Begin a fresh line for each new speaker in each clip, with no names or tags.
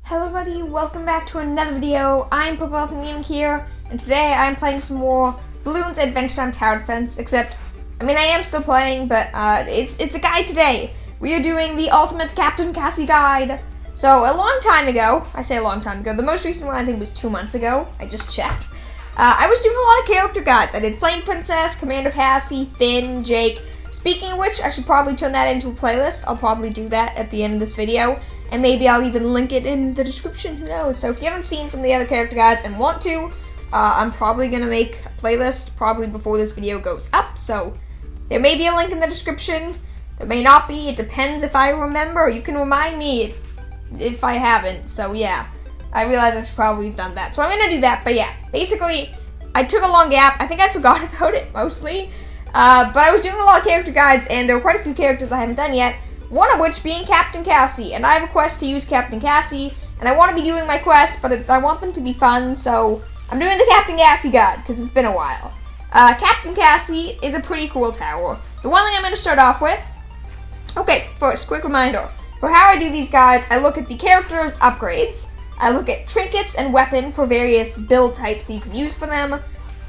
Hello everybody, welcome back to another video. I'm Purple from Gaming here, and today I'm playing some more Bloons Adventure Time Tower Defense, except, I am still playing, but it's a guide today. We are doing the Ultimate Captain Cassie Guide. So, a long time ago, I say a long time ago, the most recent one I think was 2 months ago, I just checked. I was doing a lot of character guides. I did Flame Princess, Commander Cassie, Finn, Jake. Speaking of which, I should probably turn that into a playlist. I'll probably do that at the end of this video. And maybe I'll even link it in the description, who knows. So if you haven't seen some of the other character guides and want to, I'm probably going to make a playlist probably before this video goes up. So there may be a link in the description. There may not be. It depends if I remember. You can remind me if I haven't. So yeah, I realize I should probably have done that. So I'm going to do that. But yeah, basically, I took a long gap. I think I forgot about it mostly. But I was doing a lot of character guides, and there were quite a few characters I haven't done yet. One of which being Captain Cassie, and I have a quest to use Captain Cassie, and I want to be doing my quests, but I want them to be fun, so I'm doing the Captain Cassie guide, because it's been a while. Captain Cassie is a pretty cool tower. The one thing I'm going to start off with, okay, first, quick reminder, for how I do these guides, I look at the characters' upgrades, I look at trinkets and weapon for various build types that you can use for them,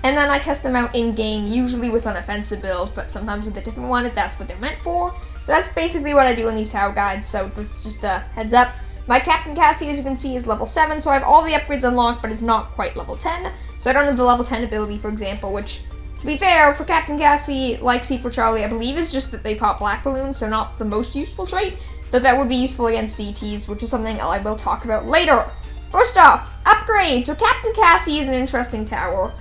and then I test them out in-game, usually with an offensive build, but sometimes with a different one if that's what they're meant for. So that's basically what I do in these tower guides, so that's just a heads up. My Captain Cassie, as you can see, is level 7, so I have all the upgrades unlocked, but it's not quite level 10. So I don't have the level 10 ability, for example, which, to be fair, for Captain Cassie, like C for Charlie, I believe is just that they pop black balloons, so not the most useful trait, though that would be useful against DTs, which is something I will talk about later. First off, upgrades. So Captain Cassie is an interesting tower.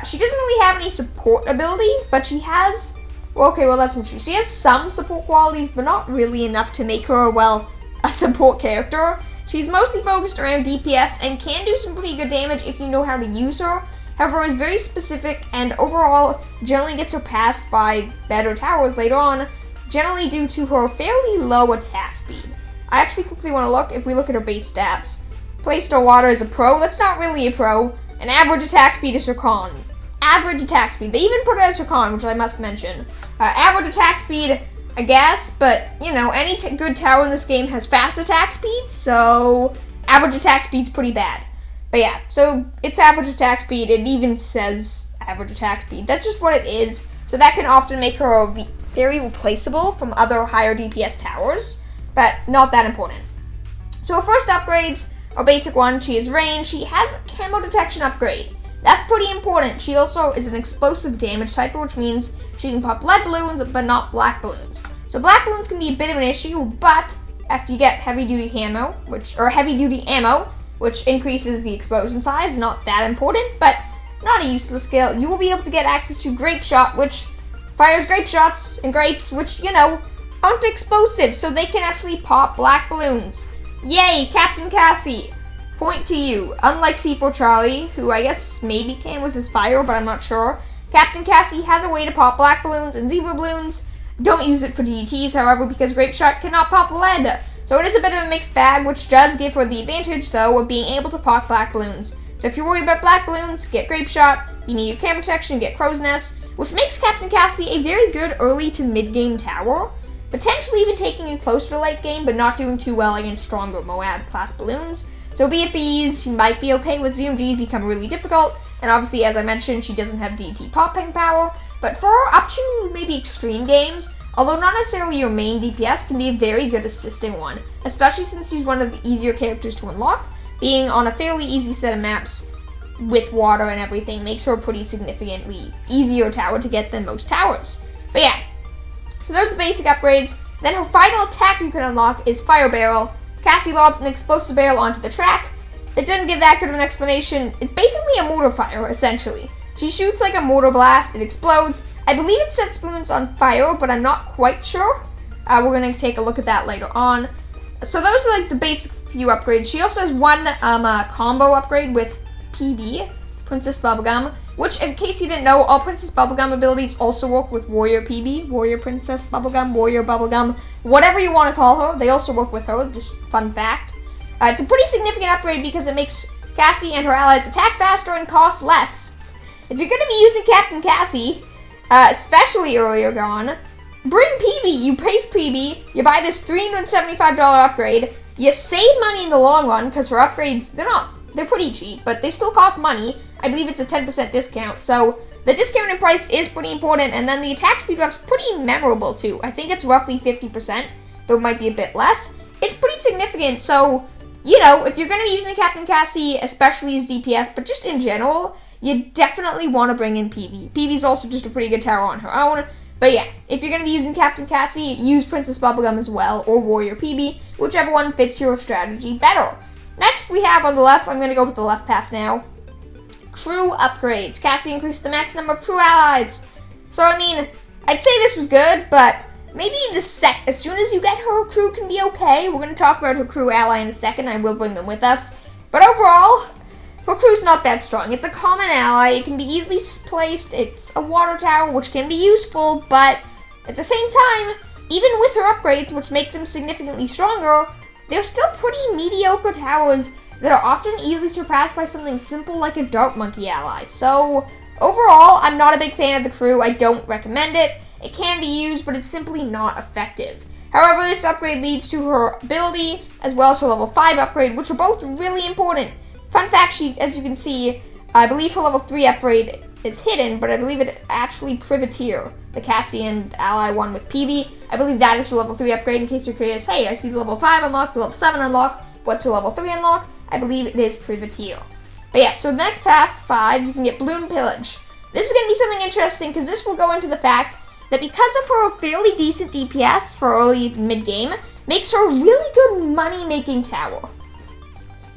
She doesn't really have any support abilities, but she has... well, that's not true. She has some support qualities, but not really enough to make her, a support character. She's mostly focused around DPS and can do some pretty good damage if you know how to use her. However, is very specific and overall generally gets surpassed by better towers later on, generally due to her fairly low attack speed. I actually quickly want to look, if we look at her base stats. Playstore Water is a pro. That's not really a pro. An average attack speed is her con. Average attack speed. They even put it as her con, which I must mention. Average attack speed, I guess, but, any good tower in this game has fast attack speed, so average attack speed's pretty bad. But yeah, so it's average attack speed. It even says average attack speed. That's just what it is. So that can often make her very replaceable from other higher DPS towers, but not that important. So her first upgrades are basic one. She has range. She has a camo detection upgrade. That's pretty important. She also is an explosive damage type, which means she can pop lead balloons, but not black balloons. So black balloons can be a bit of an issue, but after you get heavy-duty ammo, which increases the explosion size, not that important, but not a useless skill, you will be able to get access to Grape Shot, which fires grape shots and grapes, which, aren't explosive, so they can actually pop black balloons. Yay, Captain Cassie! Point to you. Unlike C4 Charlie, who I guess maybe can with his fire, but I'm not sure, Captain Cassie has a way to pop black balloons and zebra balloons. Don't use it for DDTs, however, because Grape Shot cannot pop lead. So it is a bit of a mixed bag, which does give her the advantage, though, of being able to pop black balloons. So if you're worried about black balloons, get Grape Shot. If you need your camera protection, get Crow's Nest, which makes Captain Cassie a very good early to mid-game tower, potentially even taking you close to late game, but not doing too well against stronger Moab-class balloons. So be it bees, she might be okay with ZMGs become really difficult, and obviously, as I mentioned, she doesn't have DT popping power, but for up to maybe extreme games, although not necessarily your main DPS, can be a very good assisting one, especially since she's one of the easier characters to unlock. Being on a fairly easy set of maps with water and everything makes her a pretty significantly easier tower to get than most towers. But yeah, so those are the basic upgrades. Then her final attack you can unlock is Fire Barrel. Cassie lobs an explosive barrel onto the track. It doesn't give that good of an explanation. It's basically a mortar fire, essentially. She shoots like a mortar blast, it explodes. I believe it sets balloons on fire, but I'm not quite sure. We're going to take a look at that later on. So those are the basic few upgrades. She also has one combo upgrade with PB, Princess Bubblegum, which, in case you didn't know, all Princess Bubblegum abilities also work with Warrior PB, Warrior Princess Bubblegum, Warrior Bubblegum, whatever you want to call her, they also work with her, just fun fact. It's a pretty significant upgrade because it makes Cassie and her allies attack faster and cost less. If you're going to be using Captain Cassie, especially earlier on, bring PB, you paste PB, you buy this $375 upgrade, You save money in the long run because her upgrades, they're pretty cheap, but they still cost money. I believe it's a 10% discount, so the discount in price is pretty important, and then the attack speed buff's pretty memorable too. I think it's roughly 50%, though it might be a bit less. It's pretty significant, so, you know, if you're going to be using Captain Cassie, especially as DPS, but just in general, you definitely want to bring in PV. PV's also just a pretty good tower on her own, but yeah, if you're going to be using Captain Cassie, use Princess Bubblegum as well, or Warrior PB, whichever one fits your strategy better. Next, we have on the left, I'm going to go with the left path now, crew upgrades. Cassie increased the max number of crew allies. So, I mean, I'd say this was good, but maybe as soon as you get her crew can be okay. We're going to talk about her crew ally in a second. I will bring them with us. But overall, her crew's not that strong. It's a common ally. It can be easily placed. It's a water tower, which can be useful, but at the same time, even with her upgrades, which make them significantly stronger, they're still pretty mediocre towers that are often easily surpassed by something simple like a Dart Monkey ally. So, overall, I'm not a big fan of the crew. I don't recommend it. It can be used, but it's simply not effective. However, this upgrade leads to her ability, as well as her level 5 upgrade, which are both really important. Fun fact sheet, as you can see, I believe her level 3 upgrade is hidden, but I believe it actually Privateer, the Cassie and ally one with PV. I believe that is her level 3 upgrade, in case you're curious. Hey, I see the level 5 unlock, the level 7 unlock. What's her level 3 unlock? I believe it is Privateer. But yeah, so the next path, 5, you can get Bloon Pillage. This is going to be something interesting, because this will go into the fact that because of her fairly decent DPS for early mid-game, makes her a really good money-making tower.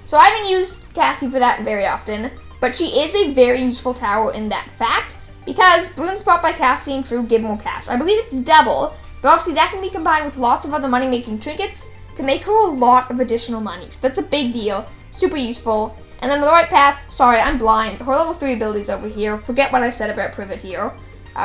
So I haven't used Cassie for that very often, but she is a very useful tower in that fact, because Bloons bought by Cassie and crew give more cash. I believe it's double, but obviously that can be combined with lots of other money-making trinkets to make her a lot of additional money. So that's a big deal, super useful. And then on the right path, sorry, I'm blind. Her level 3 abilities over here. Forget what I said about Privateer.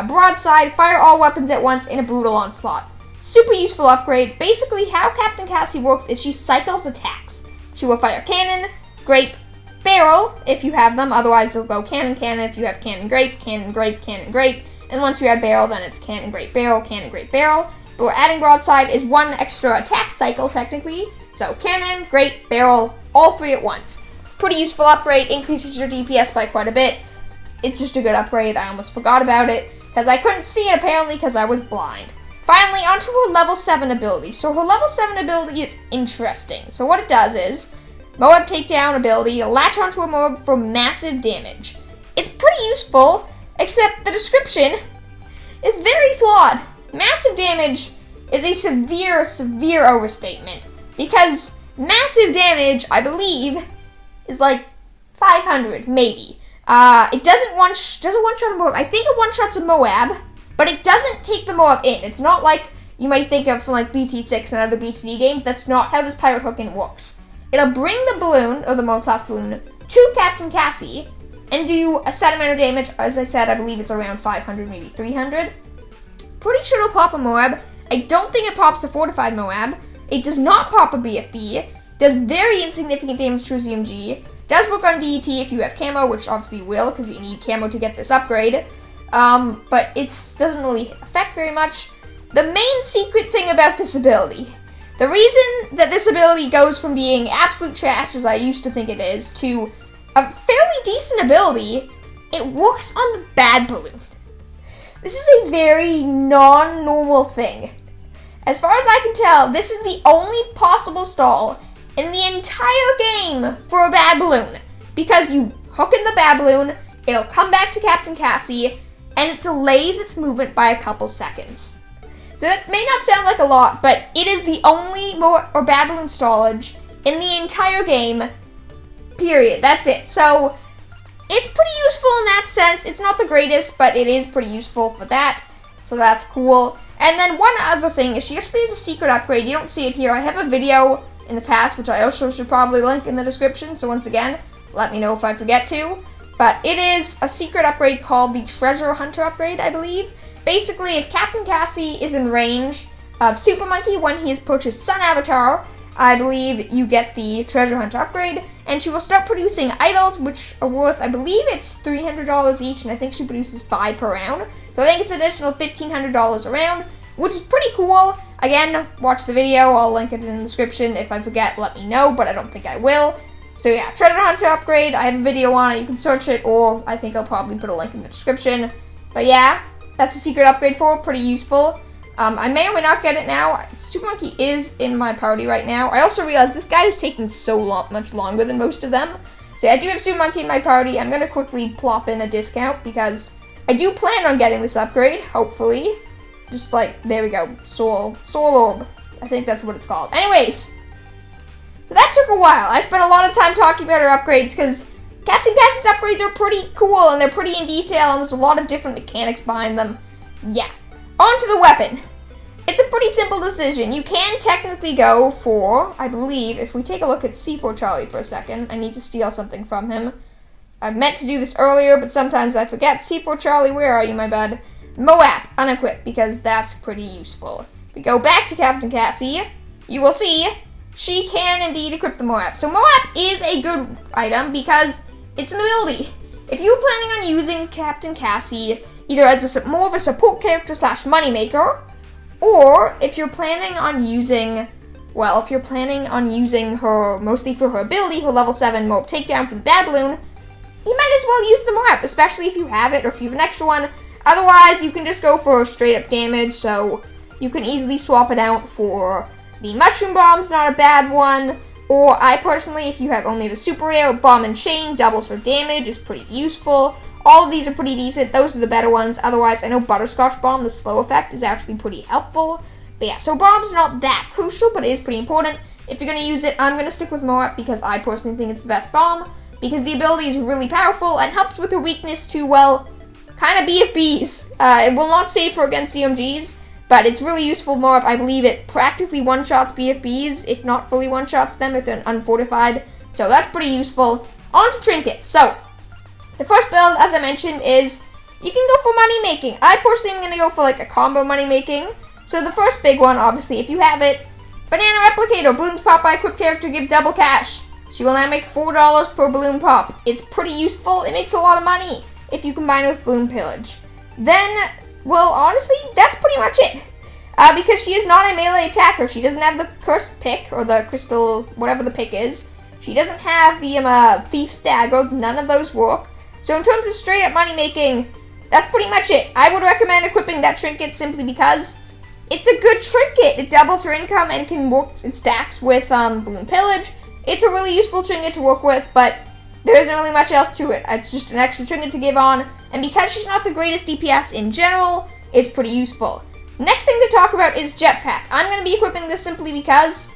Broadside, fire all weapons at once in a brutal onslaught. Super useful upgrade. Basically, how Captain Cassie works is she cycles attacks. She will fire cannon, grape, barrel, if you have them. Otherwise, it'll go cannon, cannon if you have cannon, grape, cannon, grape, cannon, grape. And once you add barrel, then it's cannon, grape, barrel, cannon, grape, barrel. But we're adding broadside is one extra attack cycle, technically. So cannon, grape, barrel, all 3 at once. Pretty useful upgrade, increases your DPS by quite a bit. It's just a good upgrade. I almost forgot about it, because I couldn't see it apparently because I was blind. Finally, onto her level 7 ability. So her level 7 ability is interesting. So what it does is, Moab Takedown ability, latch onto a Moab for massive damage. It's pretty useful, except the description is very flawed. Massive damage is a severe, severe overstatement, because massive damage, I believe, is like 500, maybe. It doesn't one-shot a Moab. I think it one-shots a Moab, but it doesn't take the Moab in. It's not like you might think of from like BT6 and other BTD games. That's not how this Pirate Hook-in works. It'll bring the balloon, or the Moab class balloon, to Captain Cassie, and do a set amount of damage. As I said, I believe it's around 500, maybe 300. Pretty sure it'll pop a Moab. I don't think it pops a fortified Moab. It does not pop a BFB. Does very insignificant damage to a ZMG. Does work on DET if you have camo, which obviously you will, because you need camo to get this upgrade. But it doesn't really affect very much. The main secret thing about this ability, the reason that this ability goes from being absolute trash, as I used to think it is, to a fairly decent ability, it works on the bad balloon. This is a very non-normal thing. As far as I can tell, this is the only possible stall in the entire game for a bad balloon. Because you hook in the bad balloon, it'll come back to Captain Cassie, and it delays its movement by a couple seconds. So that may not sound like a lot, but it is the only bad balloon stallage in the entire game, period. That's it. So it's pretty useful in that sense. It's not the greatest, but it is pretty useful for that. So that's cool. And then one other thing is she actually has a secret upgrade. You don't see it here. I have a video in the past, which I also should probably link in the description. So once again, let me know if I forget to. But it is a secret upgrade called the Treasure Hunter upgrade, I believe. Basically, if Captain Cassie is in range of Super Monkey when he has purchased Sun Avatar, I believe you get the Treasure Hunter upgrade, and she will start producing idols, which are worth, I believe it's $300 each, and I think she produces 5 per round. So I think it's an additional $1,500 a round, which is pretty cool. Again, watch the video. I'll link it in the description. If I forget, let me know, but I don't think I will. So yeah, treasure hunter upgrade. I have a video on it. You can search it, or I think I'll probably put a link in the description. But yeah, that's a secret upgrade for it. Pretty useful. I may or may not get it now. Super Monkey is in my party right now. I also realized this guy is taking much longer than most of them. So yeah, I do have Super Monkey in my party. I'm going to quickly plop in a discount because I do plan on getting this upgrade, hopefully. Just like, there we go, Soul Orb. I think that's what it's called. Anyways, so that took a while. I spent a lot of time talking about our upgrades because Captain Cassie's upgrades are pretty cool and they're pretty in detail and there's a lot of different mechanics behind them. Yeah. On to the weapon. It's a pretty simple decision. You can technically go for, I believe, if we take a look at C4 Charlie for a second, I need to steal something from him. I meant to do this earlier, but sometimes I forget. C4 Charlie, where are you, my bud? Moab, unequip, because that's pretty useful. If we go back to Captain Cassie, you will see she can indeed equip the Moab. So Moab is a good item because it's an ability. If you're planning on using Captain Cassie either as more of a support character / moneymaker, or if you're planning on using, well, if you're planning on using her mostly for her ability, her level 7 Moab Takedown for the Bad Balloon, you might as well use the Moab, especially if you have it or if you have an extra one. Otherwise, you can just go for straight up damage, so you can easily swap it out for the Mushroom Bomb's not a bad one. Or I personally, if you have only the super rare, Bomb and Chain doubles her damage is pretty useful. All of these are pretty decent. Those are the better ones. Otherwise, I know Butterscotch Bomb, the slow effect, is actually pretty helpful. But yeah, so Bomb's not that crucial, but it is pretty important. If you're going to use it, I'm going to stick with Moab because I personally think it's the best bomb. Because the ability is really powerful and helps with her weakness to, well, kind of BFBs. It will not save her against CMGs, but it's really useful Moab. I believe it practically one-shots BFBs, if not fully one-shots them if they're unfortified. So that's pretty useful. On to trinkets. So, the first build, as I mentioned, is you can go for money making. I personally am going to go for like a combo money making. So the first big one, obviously, if you have it, Banana Replicator, balloons pop by equipped character, give double cash. She will now make $4 per balloon pop. It's pretty useful. It makes a lot of money if you combine it with Balloon Pillage. Then, well, honestly, that's pretty much it. Because she is not a melee attacker. She doesn't have the cursed pick, or the crystal, whatever the pick is. She doesn't have the thief stagger. None of those work. So in terms of straight up money making, that's pretty much it. I would recommend equipping that trinket simply because it's a good trinket. It doubles her income and can work, it stacks with Balloon Pillage. It's a really useful trinket to work with, but there isn't really much else to it. It's just an extra trinket to give on, and because she's not the greatest DPS in general, it's pretty useful. Next thing to talk about is Jetpack. I'm going to be equipping this simply because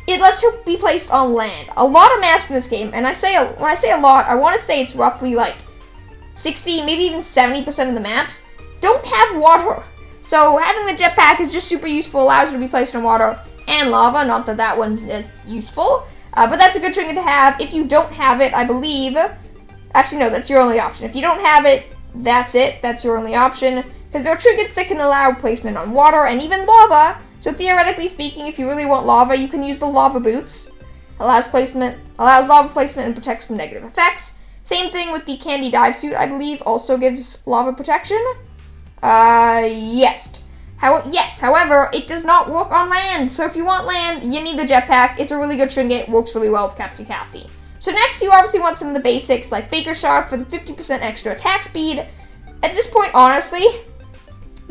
it lets her be placed on land. A lot of maps in this game, and when I say a lot, I want to say it's roughly like 60, maybe even 70% of the maps don't have water. So having the jetpack is just super useful, allows her to be placed on water and lava. Not that that one's as useful, but that's a good trinket to have. If you don't have it, I believe, actually no, that's your only option. If you don't have it, that's it. That's your only option. Because there are trinkets that can allow placement on water and even lava. So theoretically speaking, if you really want lava, you can use the lava boots. Allows lava placement and protects from negative effects. Same thing with the candy dive suit, I believe, also gives lava protection. Yes. However, it does not work on land. So if you want land, you need the jetpack. It's a really good trinket. Works really well with Captain Cassie. So next, you obviously want some of the basics, like Baker Shark for the 50% extra attack speed. At this point, honestly,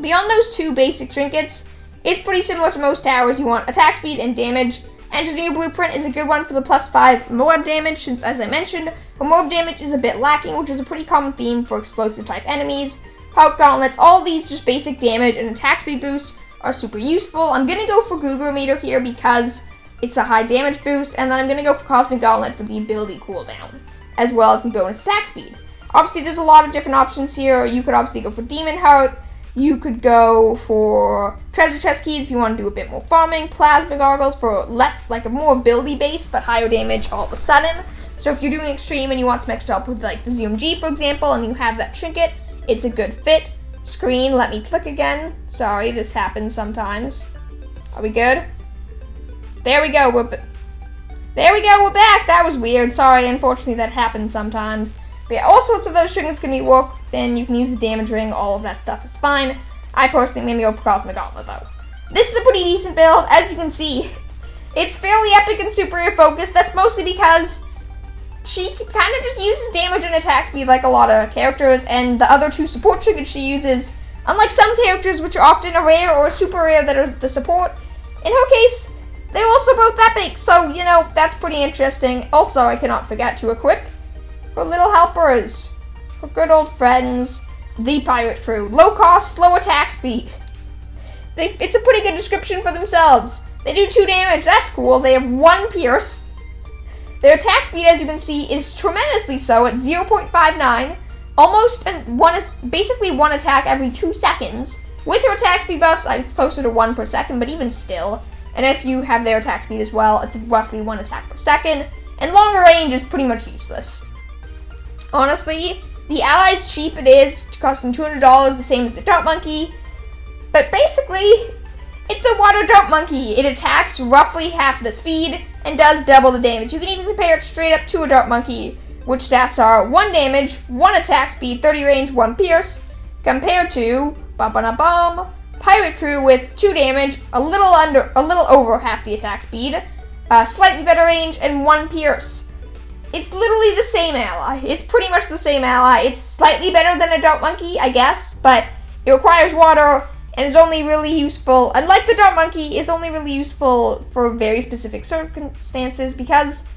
beyond those two basic trinkets, it's pretty similar to most towers. You want attack speed and damage. Engineer Blueprint is a good one for the +5 Moab damage, since, as I mentioned, her Moab damage is a bit lacking, which is a pretty common theme for explosive type enemies. Power Gauntlets, all of these just basic damage and attack speed boosts are super useful. I'm going to go for Gugger Meter here because it's a high damage boost, and then I'm going to go for Cosmic Gauntlet for the ability cooldown, as well as the bonus attack speed. Obviously, there's a lot of different options here. You could obviously go for Demon Heart. You could go for Treasure Chest Keys if you want to do a bit more farming. Plasma Gargles for less, like a more ability base, but higher damage all of a sudden. So if you're doing extreme and you want some extra help with like the ZMG, for example, and you have that trinket, it's a good fit. Screen, let me click again. Sorry, this happens sometimes. Are we good? There we go, we're back. That was weird. Sorry, unfortunately that happens sometimes. But yeah, all sorts of those trinkets can be worked, and you can use the damage ring, all of that stuff is fine. I personally am going to go for Cosmic Gauntlet though. This is a pretty decent build, as you can see. It's fairly epic and superior focused. That's mostly because she kind of just uses damage and attack speed like a lot of characters, and the other two support trinkets she uses, unlike some characters which are often a rare or a super rare that are the support, in her case, they're also both epic, so, you know, that's pretty interesting. Also, I cannot forget to equip her little helpers, her good old friends, the pirate crew. Low cost, slow attack speed. It's a pretty good description for themselves. They do 2 damage, that's cool. They have 1 pierce. Their attack speed, as you can see, is tremendously so at 0.59. Almost basically 1 attack every 2 seconds. With your attack speed buffs, it's closer to 1 per second, but even still. And if you have their attack speed as well, it's roughly 1 attack per second. And longer range is pretty much useless. Honestly, the ally's cheap. It is costing $200, the same as the Dart Monkey. But basically, it's a water Dart Monkey. It attacks roughly half the speed and does double the damage. You can even compare it straight up to a Dart Monkey, which stats are 1 damage, 1 attack speed, 30 range, 1 pierce, compared to Pirate Crew with 2 damage, a little over half the attack speed, slightly better range, and 1 pierce. It's literally the same ally. It's pretty much the same ally. It's slightly better than a Dart Monkey, I guess, but it requires water and is only really useful, unlike the Dart Monkey, is only really useful for very specific circumstances because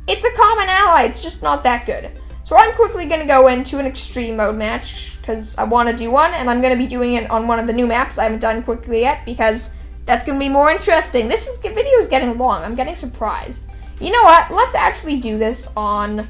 it's a common ally. It's just not that good. So I'm quickly going to go into an extreme mode match because I want to do one, and I'm going to be doing it on one of the new maps I haven't done quickly yet because that's going to be more interesting. This video is getting long. I'm getting surprised. You know what? Let's actually do this on,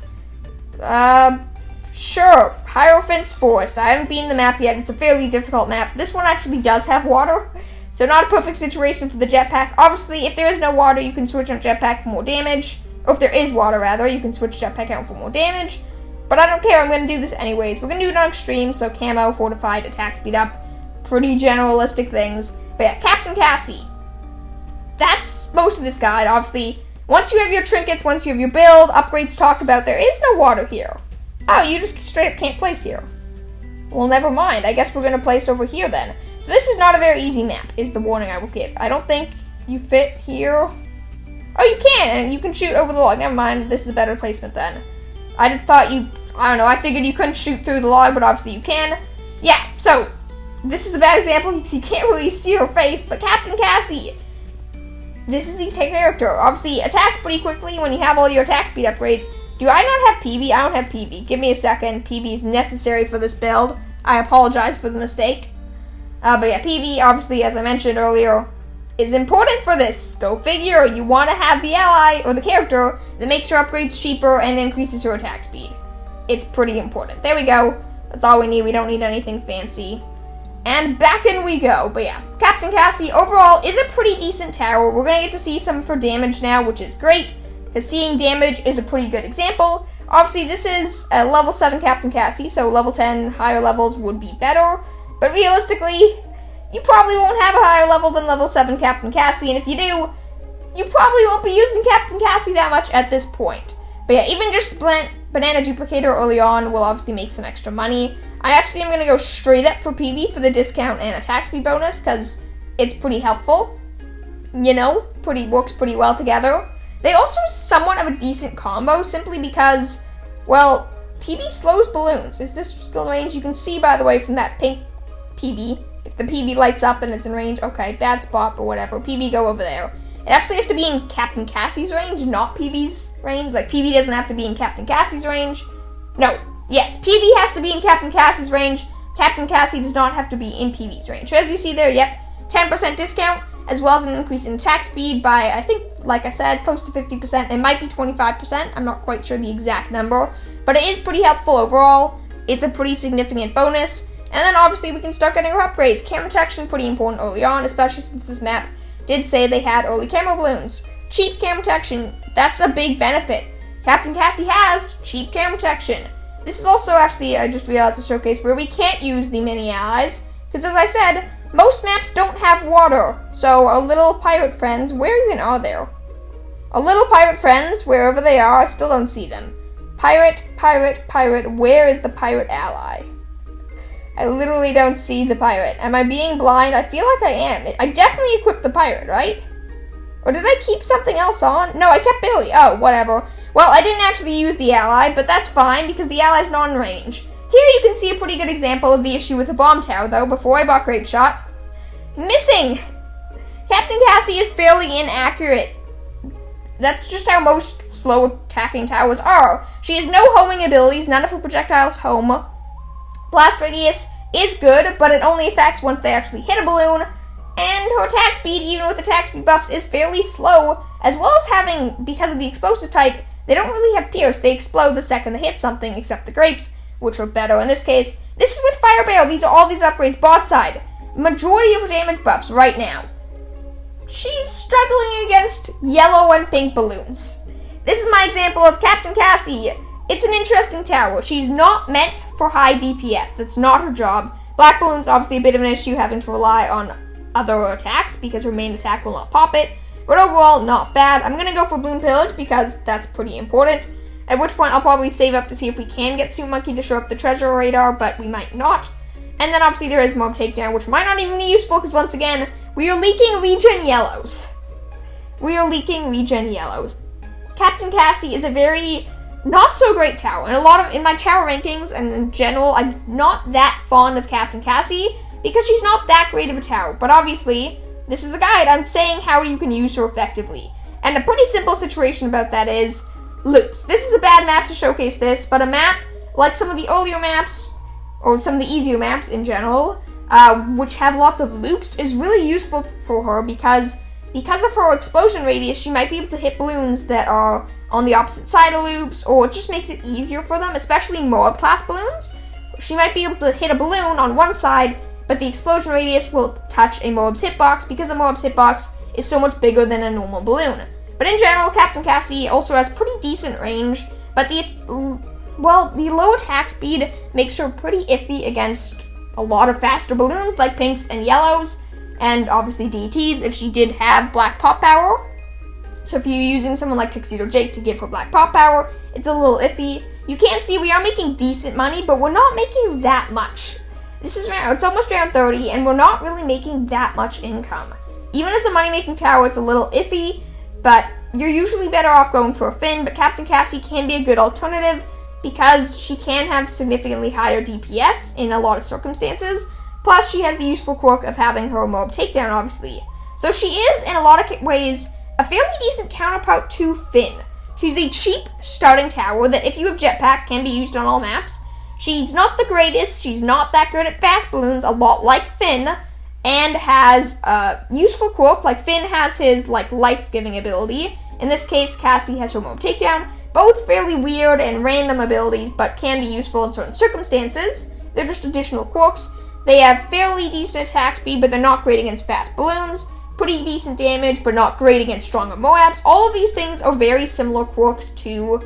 sure, Hierophant's Forest. I haven't beaten the map yet. It's a fairly difficult map. This one actually does have water, so not a perfect situation for the jetpack. Obviously, if there is no water, you can switch on jetpack for more damage. Or if there is water, rather, you can switch jetpack out for more damage. But I don't care, I'm going to do this anyways. We're going to do it on extreme, so camo, fortified, attack speed up. Pretty generalistic things. But yeah, Captain Cassie. That's most of this guide, obviously. Once you have your trinkets, once you have your build, upgrades talked about, there is no water here. Oh, you just straight up can't place here. Well, never mind. I guess we're going to place over here then. So this is not a very easy map, is the warning I will give. I don't think you fit here. Oh, you can, and you can shoot over the log. Never mind, this is a better placement then. I don't know, I figured you couldn't shoot through the log, but obviously you can. Yeah, so, this is a bad example because you can't really see her face, but Captain Cassie, this is the character. Obviously, attacks pretty quickly when you have all your attack speed upgrades. Do I not have PB? I don't have PB. Give me a second. PB is necessary for this build. I apologize for the mistake. But yeah, PB, obviously, as I mentioned earlier, is important for this. Go figure, you want to have the ally or the character that makes your upgrades cheaper and increases your attack speed. It's pretty important. There we go. That's all we need. We don't need anything fancy. And back in we go. But yeah, Captain Cassie overall is a pretty decent tower. We're going to get to see some of her damage now, which is great, because seeing damage is a pretty good example. Obviously, this is a level 7 Captain Cassie, so level 10 higher levels would be better. But realistically, you probably won't have a higher level than level 7 Captain Cassie, and if you do, you probably won't be using Captain Cassie that much at this point. But yeah, even just Banana Duplicator early on will obviously make some extra money. I actually am going to go straight up for PB for the discount and attack speed bonus, because it's pretty helpful. You know, works pretty well together. They also somewhat of a decent combo, simply because, well, PB slows balloons. Is this still in range? You can see, by the way, from that pink PB, if the PB lights up and it's in range, okay, bad spot, but whatever. PB, go over there. It actually has to be in Captain Cassie's range, not PB's range. Like, PB doesn't have to be in Captain Cassie's range. No, yes, PB has to be in Captain Cassie's range. Captain Cassie does not have to be in PB's range. So as you see there, yep, 10% discount, as well as an increase in attack speed by, I think, like I said, close to 50%. It might be 25%. I'm not quite sure the exact number, but it is pretty helpful overall. It's a pretty significant bonus. And then obviously we can start getting our upgrades. Camera protection, pretty important early on, especially since this map did say they had early camo balloons. Cheap camera protection, that's a big benefit. Captain Cassie has cheap camera protection. This is also actually, I just realized, a showcase where we can't use the mini allies, because as I said, most maps don't have water. So our little pirate friends, where even are they? Our little pirate friends, wherever they are, I still don't see them. Pirate, pirate, pirate, where is the pirate ally? I literally don't see the pirate. Am I being blind? I feel like I am. I definitely equipped the pirate, right? Or did I keep something else on? No, I kept Billy. Oh, whatever. Well, I didn't actually use the ally, but that's fine because the ally's not in range. Here you can see a pretty good example of the issue with the bomb tower, though, before I bought Grape Shot. Missing! Captain Cassie is fairly inaccurate. That's just how most slow attacking towers are. She has no homing abilities, none of her projectiles home. Blast radius is good, but it only affects once they actually hit a balloon. And her attack speed, even with attack speed buffs, is fairly slow, as well as having, because of the explosive type, they don't really have pierce. They explode the second they hit something, except the grapes, which are better in this case. This is with Fire Barrel. These are all these upgrades bot side. Majority of her damage buffs right now. She's struggling against yellow and pink balloons. This is my example of Captain Cassie. It's an interesting tower. She's not meant for high DPS. That's not her job. Black balloon's obviously a bit of an issue, having to rely on other attacks because her main attack will not pop it. But overall, not bad. I'm going to go for Bloon Pillage because that's pretty important. At which point, I'll probably save up to see if we can get Suit Monkey to show up the treasure radar, but we might not. And then obviously there is Mob Takedown, which might not even be useful because once again, we are leaking regen yellows. We are leaking regen yellows. Captain Cassie is a very not so great tower. And in my tower rankings and in general, I'm not that fond of Captain Cassie because she's not that great of a tower. But obviously, this is a guide. I'm saying how you can use her effectively. And a pretty simple situation about that is loops. This is a bad map to showcase this, but a map like some of the earlier maps, or some of the easier maps in general, which have lots of loops, is really useful for her because of her explosion radius, she might be able to hit balloons that are on the opposite side of loops, or it just makes it easier for them, especially Moab class balloons. She might be able to hit a balloon on one side, but the explosion radius will touch a Moab's hitbox because a Moab's hitbox is so much bigger than a normal balloon. But in general, Captain Cassie also has pretty decent range, but the low attack speed makes her pretty iffy against a lot of faster balloons like pinks and yellows, and obviously DTs if she did have black pop power. So if you're using someone like Tuxedo Jake to give her black pop power, it's a little iffy. You can see we are making decent money, but we're not making that much. It's almost round 30, and we're not really making that much income. Even as a money-making tower, it's a little iffy, but you're usually better off going for a Finn, but Captain Cassie can be a good alternative because she can have significantly higher DPS in a lot of circumstances, plus she has the useful quirk of having her Mob Takedown, obviously. So she is, in a lot of ways, a fairly decent counterpart to Finn. She's a cheap starting tower that, if you have Jetpack, can be used on all maps. She's not the greatest, she's not that good at fast balloons, a lot like Finn, and has a useful quirk, like Finn has his life-giving ability. In this case, Cassie has her Mob Takedown. Both fairly weird and random abilities, but can be useful in certain circumstances. They're just additional quirks. They have fairly decent attack speed, but they're not great against fast balloons. Pretty decent damage, but not great against stronger Moabs. All of these things are very similar quirks to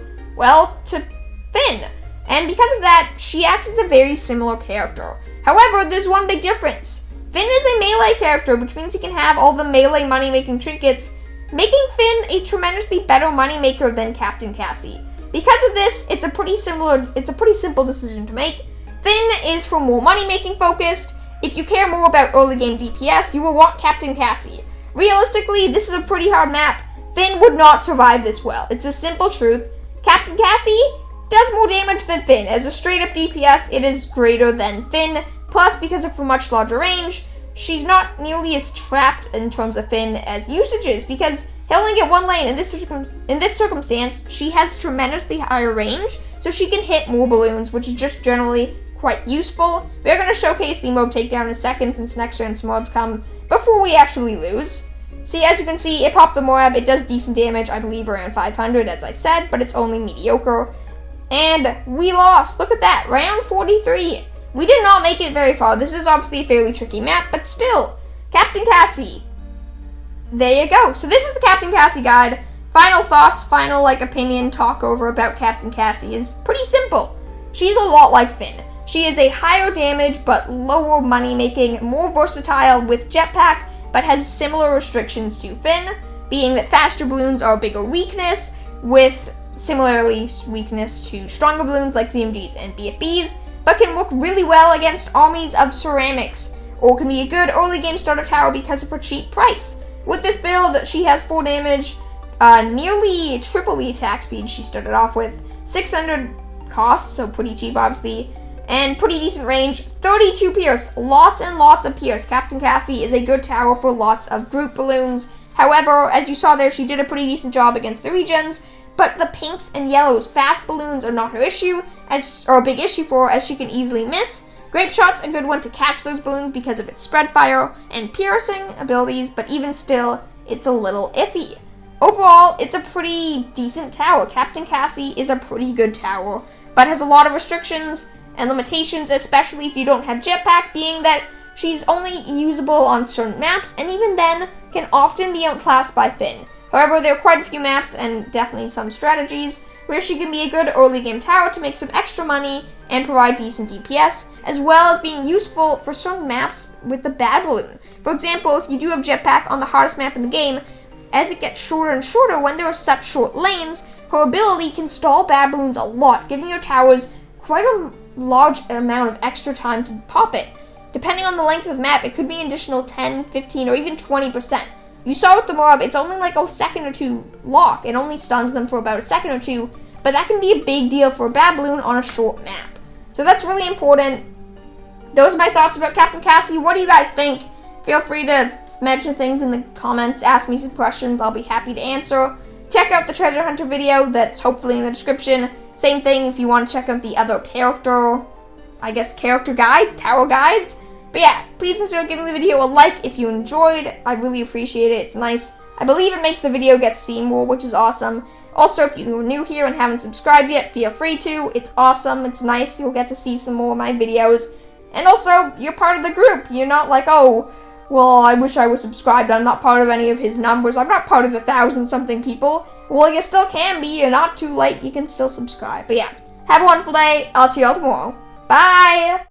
Finn. And because of that, she acts as a very similar character. However, there's one big difference. Finn is a melee character, which means he can have all the melee money-making trinkets, making Finn a tremendously better moneymaker than Captain Cassie. Because of this, it's a pretty simple decision to make. Finn is for more money-making focused. If you care more about early game DPS, you will want Captain Cassie. Realistically, this is a pretty hard map. Finn would not survive this well. It's a simple truth. Captain Cassie does more damage than Finn. As a straight-up DPS, it is greater than Finn. Plus, because of her much larger range, she's not nearly as trapped in terms of Finn as usage is, because he'll only get one lane. In this circumstance, she has tremendously higher range, so she can hit more balloons, which is just generally quite useful. We're going to showcase the Mob Takedown in a second, since next turn some mobs come before we actually lose. See, as you can see, it popped the Moab. It does decent damage, I believe around 500, as I said, but it's only mediocre. And we lost. Look at that. Round 43. We did not make it very far. This is obviously a fairly tricky map, but still. Captain Cassie. There you go. So this is the Captain Cassie guide. Final thoughts, final opinion talk over about Captain Cassie is pretty simple. She's a lot like Finn. She is a higher damage but lower money making, more versatile with Jetpack, but has similar restrictions to Finn, being that faster balloons are a bigger weakness, with similarly weakness to stronger balloons like ZMGs and BFBs, but can work really well against armies of ceramics, or can be a good early game starter tower because of her cheap price. With this build, she has 4 damage, nearly triple the attack speed she started off with, 600 cost, so pretty cheap obviously, and pretty decent range, 32 pierce, lots and lots of pierce. Captain Cassie is a good tower for lots of group balloons. However, as you saw there, she did a pretty decent job against the regions, but the pinks and yellows, fast balloons are not her issue, or a big issue for her, as she can easily miss. Grape Shot's a good one to catch those balloons because of its spread fire and piercing abilities, but even still, it's a little iffy. Overall, it's a pretty decent tower. Captain Cassie is a pretty good tower, but has a lot of restrictions and limitations, especially if you don't have jetpack, being that she's only usable on certain maps, and even then can often be outclassed by Finn. However, there are quite a few maps, and definitely some strategies, where she can be a good early game tower to make some extra money and provide decent DPS, as well as being useful for certain maps with the bad balloon. For example, if you do have jetpack on the hardest map in the game, as it gets shorter and shorter when there are such short lanes, her ability can stall bad balloons a lot, giving your towers quite a large amount of extra time to pop it. Depending on the length of the map, it could be an additional 10, 15, or even 20%. You saw with the Mob, it's only like a second or two lock. It only stuns them for about a second or two, but that can be a big deal for a bad balloon on a short map. So that's really important. Those are my thoughts about Captain Cassie. What do you guys think? Feel free to mention things in the comments, ask me some questions, I'll be happy to answer. Check out the treasure hunter video that's hopefully in the description. Same thing if you want to check out the other character guides, tower guides. But yeah, please consider giving the video a like if you enjoyed. I really appreciate it. It's nice. I believe it makes the video get seen more, which is awesome. Also, if you're new here and haven't subscribed yet, feel free to. It's awesome. It's nice. You'll get to see some more of my videos. And also, you're part of the group. You're not like, oh, well, I wish I was subscribed. I'm not part of any of his numbers. I'm not part of the 1,000-something people. Well, you still can be. You're not too late. You can still subscribe. But yeah, have a wonderful day. I'll see you all tomorrow. Bye!